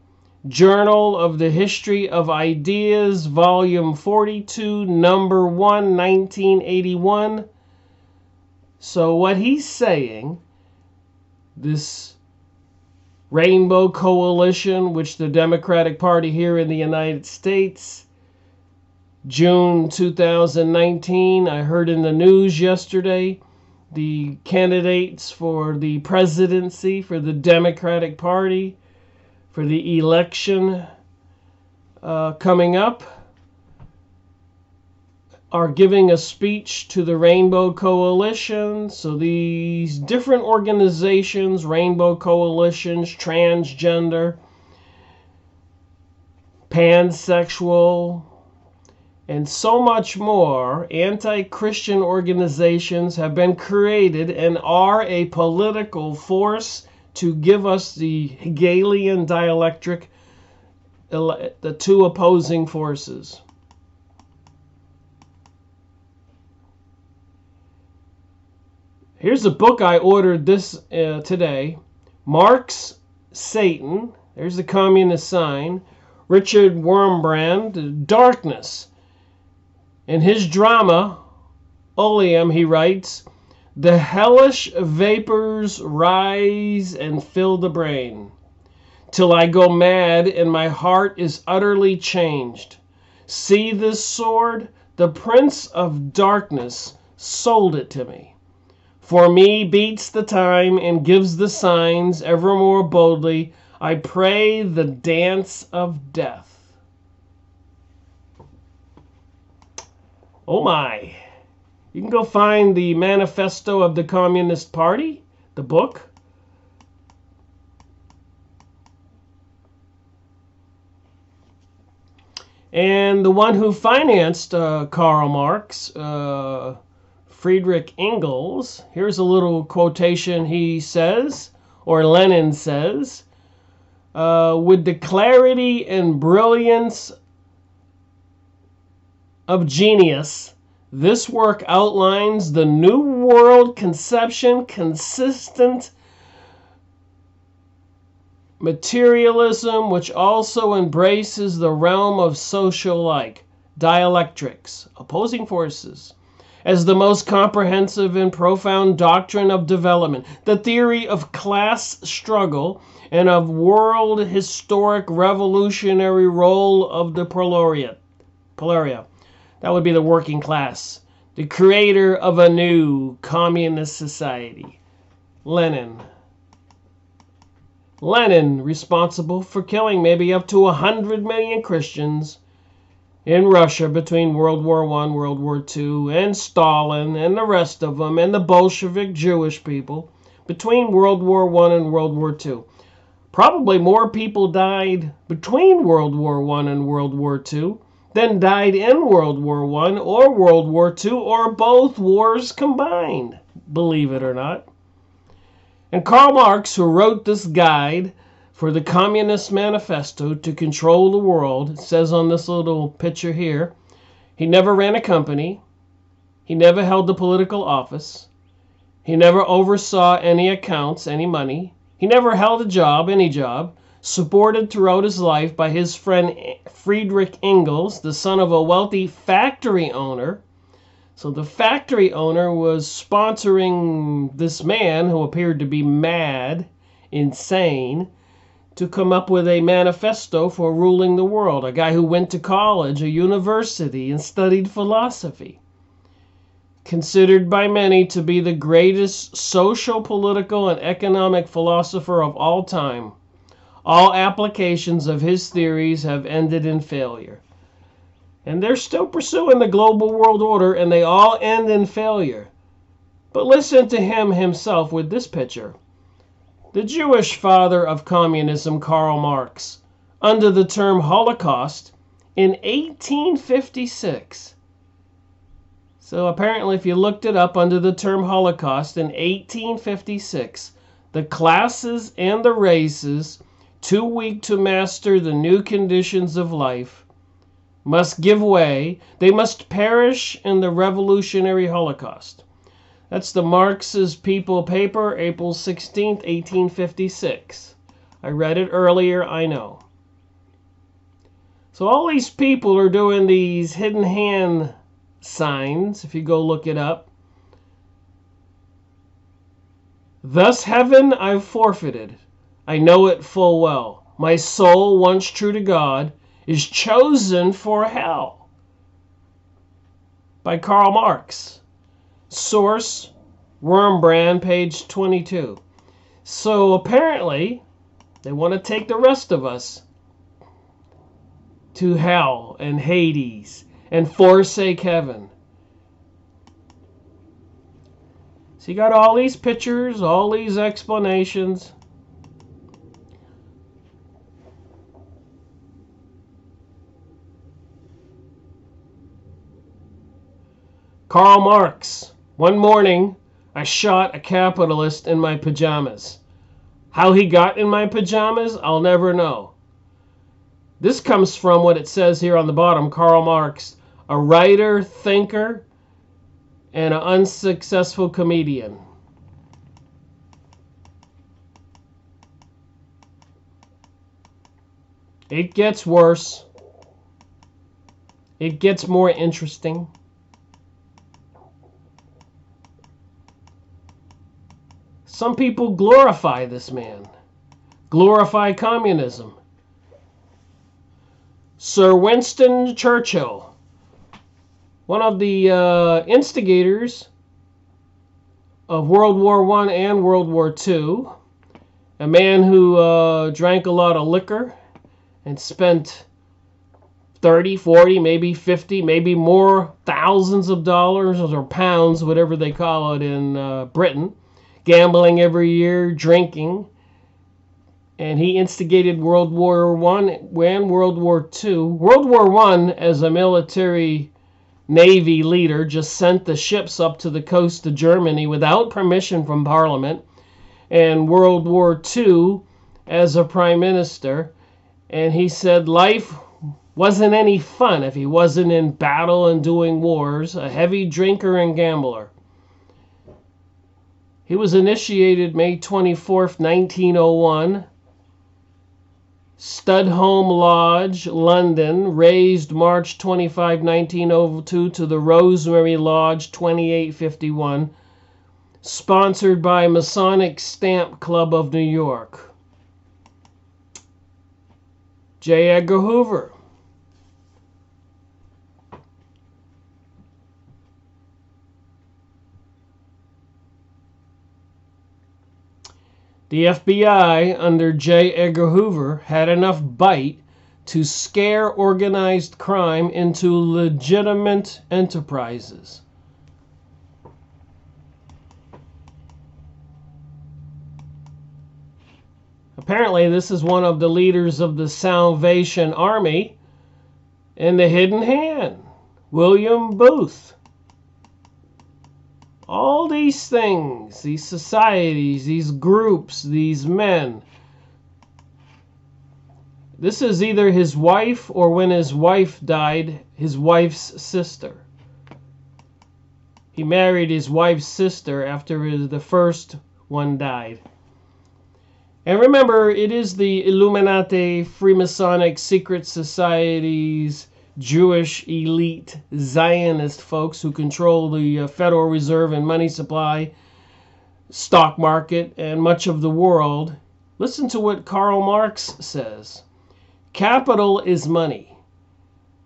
Journal of the History of Ideas, Volume 42, Number 1, 1981. So what he's saying, this Rainbow Coalition, which the Democratic Party here in the United States, June 2019, I heard in the news yesterday, the candidates for the presidency for the Democratic Party, for the election coming up, are giving a speech to the Rainbow Coalition. So these different organizations, Rainbow Coalitions, transgender, pansexual, and so much more, anti-Christian organizations have been created and are a political force to give us the Hegelian dialectic, the two opposing forces. Here's a book I ordered this today. Marx, Satan. There's the communist sign. Richard Wurmbrand, Darkness. In his drama, Oleum, he writes, the hellish vapors rise and fill the brain, till I go mad and my heart is utterly changed. See this sword? The Prince of Darkness sold it to me. For me beats the time and gives the signs ever more boldly. I pray the dance of death. Oh my. You can go find the Manifesto of the Communist Party, the book. And the one who financed Karl Marx, Friedrich Engels, here's a little quotation he says, or Lenin says, with the clarity and brilliance of genius, this work outlines the new world conception consistent materialism, which also embraces the realm of social-like dialectics, opposing forces, as the most comprehensive and profound doctrine of development, the theory of class struggle and of world historic revolutionary role of the proletariat. That would be the working class, the creator of a new communist society. Lenin, responsible for killing maybe up to 100 million Christians in Russia between World War I, World War II, and Stalin and the rest of them, and the Bolshevik Jewish people between World War I and World War II. Probably more people died between World War I and World War II than died in World War I or World War II or both wars combined, believe it or not. And Karl Marx, who wrote this guide for the Communist Manifesto to control the world, it says on this little picture here, he never ran a company, he never held the political office, he never oversaw any accounts, any money, he never held a job, any job, supported throughout his life by his friend Friedrich Engels, the son of a wealthy factory owner. So the factory owner was sponsoring this man who appeared to be mad, insane, to come up with a manifesto for ruling the world. A guy who went to college, a university, and studied philosophy. Considered by many to be the greatest social, political, and economic philosopher of all time. All applications of his theories have ended in failure. And they're still pursuing the global world order, and they all end in failure. But listen to him himself with this picture. The Jewish father of communism, Karl Marx, under the term Holocaust in 1856. So apparently, if you looked it up under the term Holocaust in 1856, the classes and the races, too weak to master the new conditions of life, must give way. They must perish in the revolutionary Holocaust. That's the Marx's People paper, April 16th, 1856. I read it earlier, I know. So all these people are doing these hidden hand signs, if you go look it up. Thus heaven I've forfeited. I know it full well. My soul, once true to God, is chosen for hell. By Karl Marx. Source, Wormbrand, page 22. So apparently, they want to take the rest of us to hell and Hades and forsake heaven. So you got all these pictures, all these explanations. Karl Marx. One morning, I shot a capitalist in my pajamas. How he got in my pajamas, I'll never know. This comes from what it says here on the bottom. Karl Marx, a writer, thinker, and an unsuccessful comedian. It gets worse. It gets more interesting. Some people glorify this man, glorify communism. Sir Winston Churchill, one of the instigators of World War I and World War II, a man who drank a lot of liquor and spent 30, 40, maybe 50, maybe more thousands of dollars or pounds, whatever they call it in Britain, gambling every year, drinking. And he instigated World War I and World War II. World War I, as a military Navy leader, just sent the ships up to the coast of Germany without permission from Parliament. And World War II, as a prime minister, and he said life wasn't any fun if he wasn't in battle and doing wars, a heavy drinker and gambler. He was initiated May 24th, 1901. Studholme Lodge, London, raised March 25, 1902 to the Rosemary Lodge, 2851, sponsored by Masonic Stamp Club of New York. J. Edgar Hoover. The FBI under J. Edgar Hoover had enough bite to scare organized crime into legitimate enterprises. Apparently, this is one of the leaders of the Salvation Army in the Hidden Hand, William Booth. All these things, these societies, these groups, these men. This is either his wife or, when his wife died, his wife's sister. He married his wife's sister after the first one died. And remember, it is the Illuminati, Freemasonic, secret societies, Jewish elite Zionist folks who control the Federal Reserve and money supply, stock market, and much of the world. Listen to what Karl Marx says. Capital is money.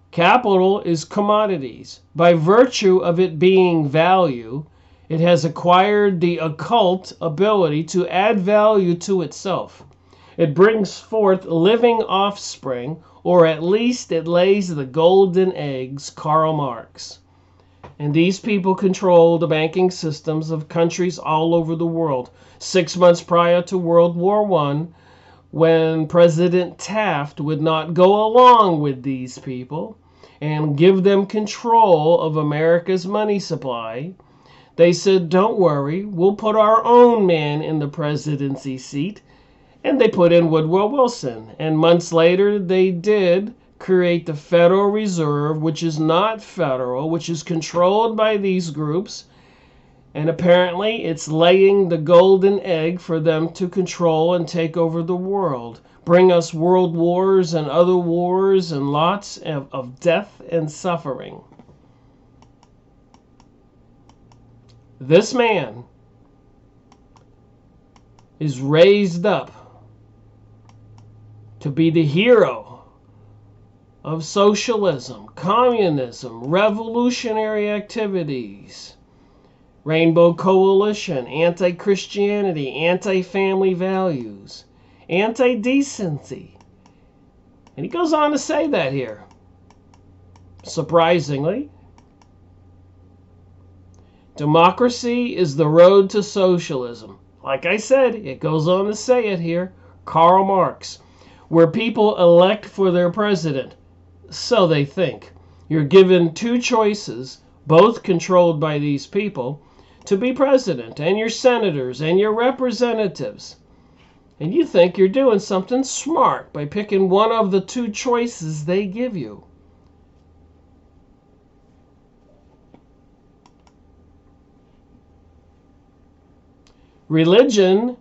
Capital is commodities. By virtue of it being value, it has acquired the occult ability to add value to itself. It brings forth living offspring, or at least it lays the golden eggs, Karl Marx. And these people control the banking systems of countries all over the world. 6 months prior to World War I, when President Taft would not go along with these people and give them control of America's money supply, they said, don't worry, we'll put our own man in the presidency seat. And they put in Woodrow Wilson. And months later, they did create the Federal Reserve, which is not federal, which is controlled by these groups. And apparently, it's laying the golden egg for them to control and take over the world. Bring us world wars and other wars and lots of death and suffering. This man is raised up to be the hero of socialism, communism, revolutionary activities, Rainbow Coalition, anti-Christianity, anti-family values, anti-decency. And he goes on to say that here. Surprisingly, democracy is the road to socialism. Like I said, it goes on to say it here, Karl Marx, where people elect for their president. So they think. You're given two choices, both controlled by these people, to be president, and your senators and your representatives. And you think you're doing something smart by picking one of the two choices they give you. Religion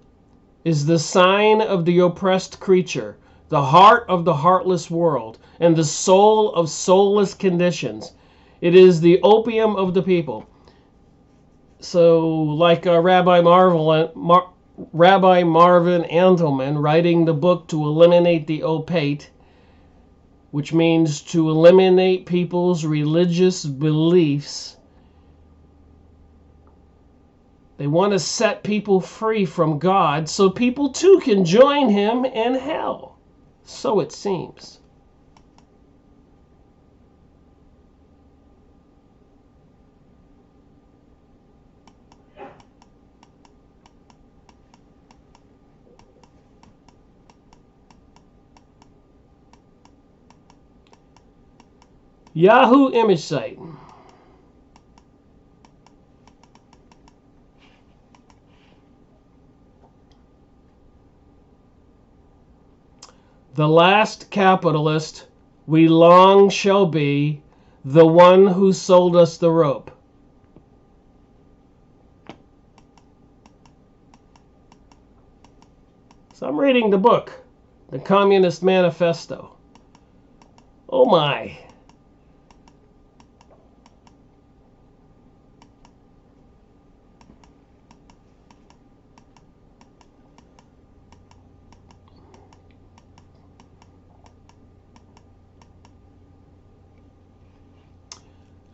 is the sign of the oppressed creature, the heart of the heartless world, and the soul of soulless conditions. It is the opium of the people. So, like Rabbi Marvin Andelman writing the book To Eliminate the Opate, which means to eliminate people's religious beliefs. They want to set people free from God so people too can join him in hell. So it seems. Yahoo image site. The last capitalist we long shall be, the one who sold us the rope. So I'm reading the book, the Communist Manifesto. Oh my.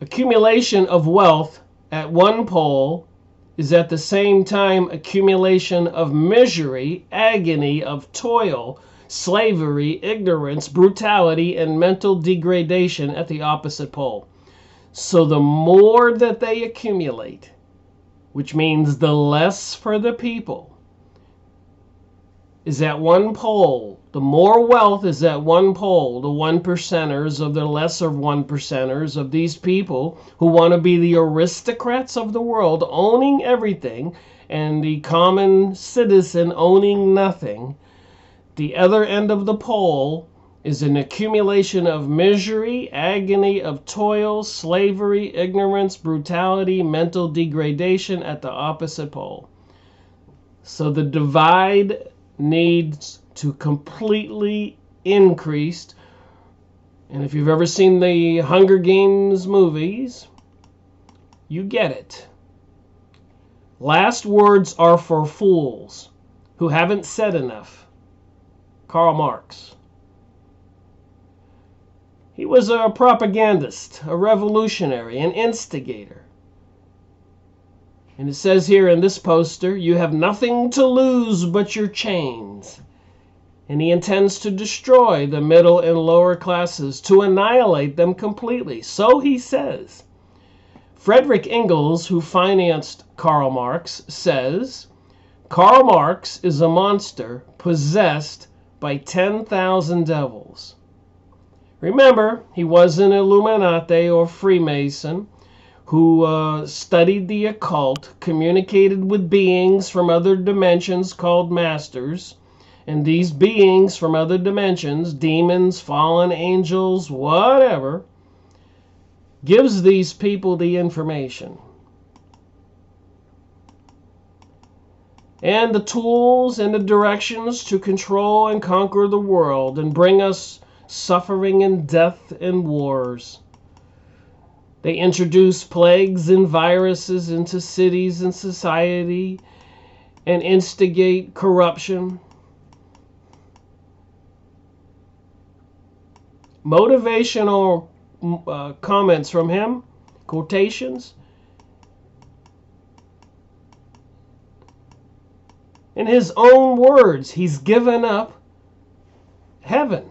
Accumulation of wealth at one pole is at the same time accumulation of misery, agony of toil, slavery, ignorance, brutality, and mental degradation at the opposite pole. So the more that they accumulate, which means the less for the people, is at one pole. The more wealth is at one pole, the one percenters of the lesser one percenters of these people who want to be the aristocrats of the world, owning everything, and the common citizen owning nothing. The other end of the pole is an accumulation of misery, agony of toil, slavery, ignorance, brutality, mental degradation at the opposite pole. So the divide needs to completely increase. And if you've ever seen the Hunger Games movies, you get it. Last words are for fools who haven't said enough. Karl Marx. He was a propagandist, a revolutionary, an instigator. And it says here in this poster, you have nothing to lose but your chains. And he intends to destroy the middle and lower classes, to annihilate them completely. So he says. Friedrich Engels, who financed Karl Marx, says, Karl Marx is a monster possessed by 10,000 devils. Remember, he was an Illuminati or Freemason who studied the occult, communicated with beings from other dimensions called masters. And these beings from other dimensions, demons, fallen angels, whatever, gives these people the information and the tools and the directions to control and conquer the world and bring us suffering and death and wars. They introduce plagues and viruses into cities and society and instigate corruption. Motivational comments from him, quotations. In his own words, he's given up heaven.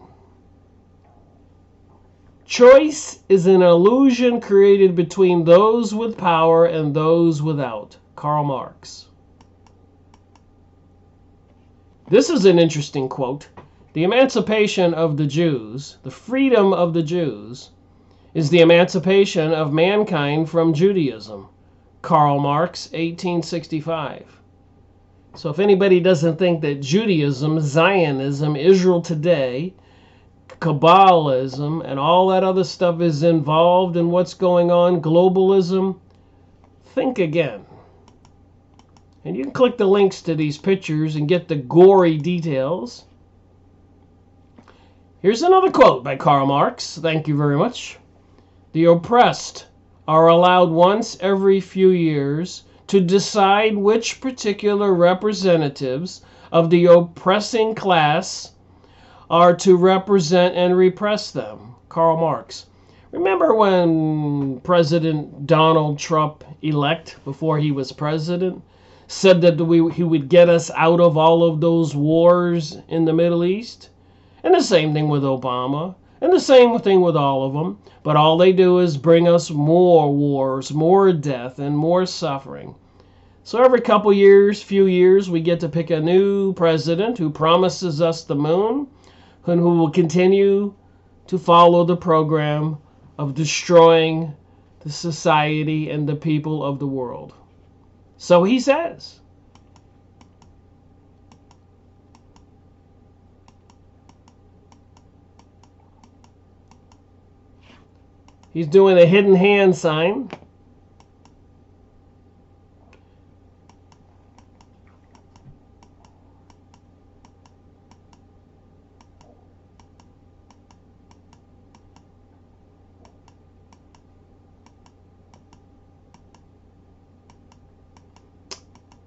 Choice is an illusion created between those with power and those without. Karl Marx. This is an interesting quote. The emancipation of the Jews, the freedom of the Jews, is the emancipation of mankind from Judaism. Karl Marx, 1865. So if anybody doesn't think that Judaism, Zionism, Israel today, Kabbalism, and all that other stuff is involved in what's going on, globalism, think again. And you can click the links to these pictures and get the gory details. Here's another quote by Karl Marx. Thank you very much. The oppressed are allowed once every few years to decide which particular representatives of the oppressing class are to represent and repress them. Karl Marx. Remember when President Donald Trump elect, before he was president, said that he would get us out of all of those wars in the Middle East? And the same thing with Obama, and the same thing with all of them. But all they do is bring us more wars, more death, and more suffering. So every couple years, few years, we get to pick a new president who promises us the moon, and who will continue to follow the program of destroying the society and the people of the world. So he says. He's doing a hidden hand sign.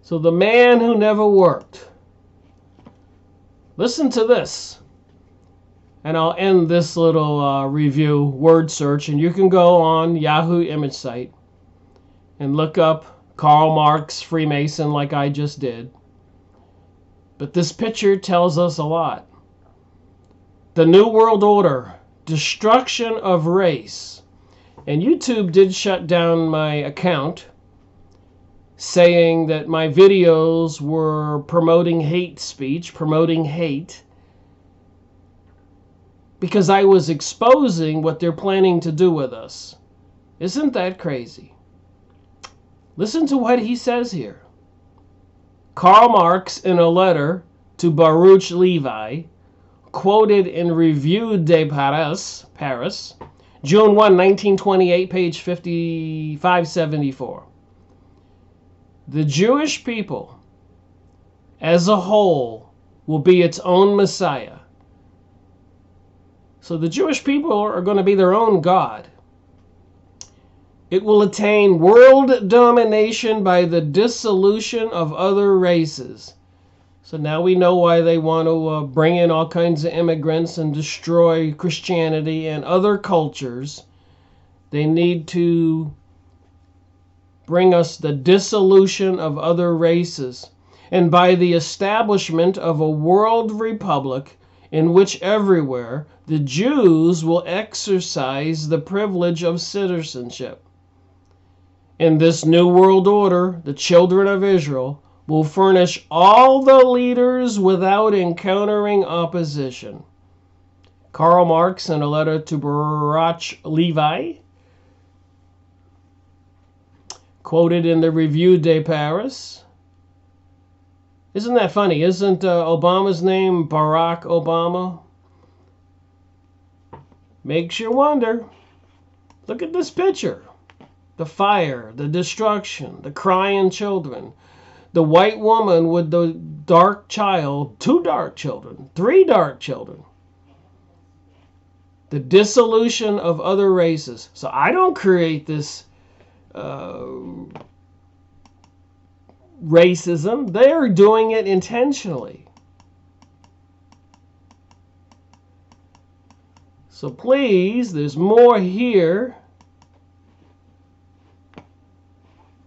So the man who never worked. Listen to this. And I'll end this little review, word search, and you can go on Yahoo image site and look up Karl Marx, Freemason, like I just did. But this picture tells us a lot. The New World Order, destruction of race. And YouTube did shut down my account, saying that my videos were promoting hate speech, promoting hate, because I was exposing what they're planning to do with us. Isn't that crazy? Listen to what he says here. Karl Marx, in a letter to Baruch Levi, quoted in Revue de Paris, June 1, 1928, page 574. The Jewish people, as a whole, will be its own Messiah. So the Jewish people are going to be their own God. It will attain world domination by the dissolution of other races. So now we know why they want to bring in all kinds of immigrants and destroy Christianity and other cultures. They need to bring us the dissolution of other races, and by the establishment of a world republic in which everywhere the Jews will exercise the privilege of citizenship. In this new world order, the children of Israel will furnish all the leaders without encountering opposition. Karl Marx, in a letter to Baruch Levi, quoted in the Revue de Paris. Isn't that funny? Isn't Obama's name Barack Obama? Makes you wonder. Look at this picture. The fire, the destruction, the crying children. The white woman with the dark child, 2 dark children, 3 dark children. The dissolution of other races. So I don't create this racism. They're doing it intentionally. So please, there's more here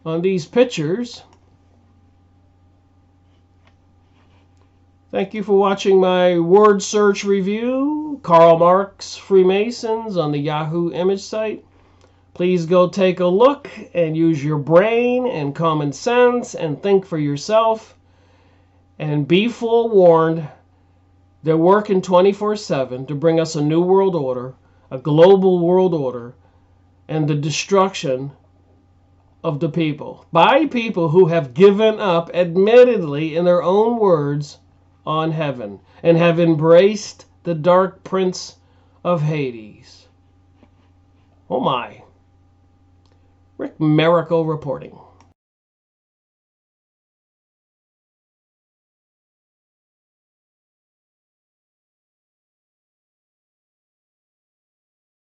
on these pictures. Thank you for watching my word search review, Karl Marx, Freemasons, on the Yahoo image site. Please go take a look and use your brain and common sense and think for yourself. And be forewarned, they're working 24/7 to bring us a new world order, a global world order, and the destruction of the people by people who have given up, admittedly in their own words, on heaven and have embraced the dark prince of Hades. Oh my. Rick Miracle reporting.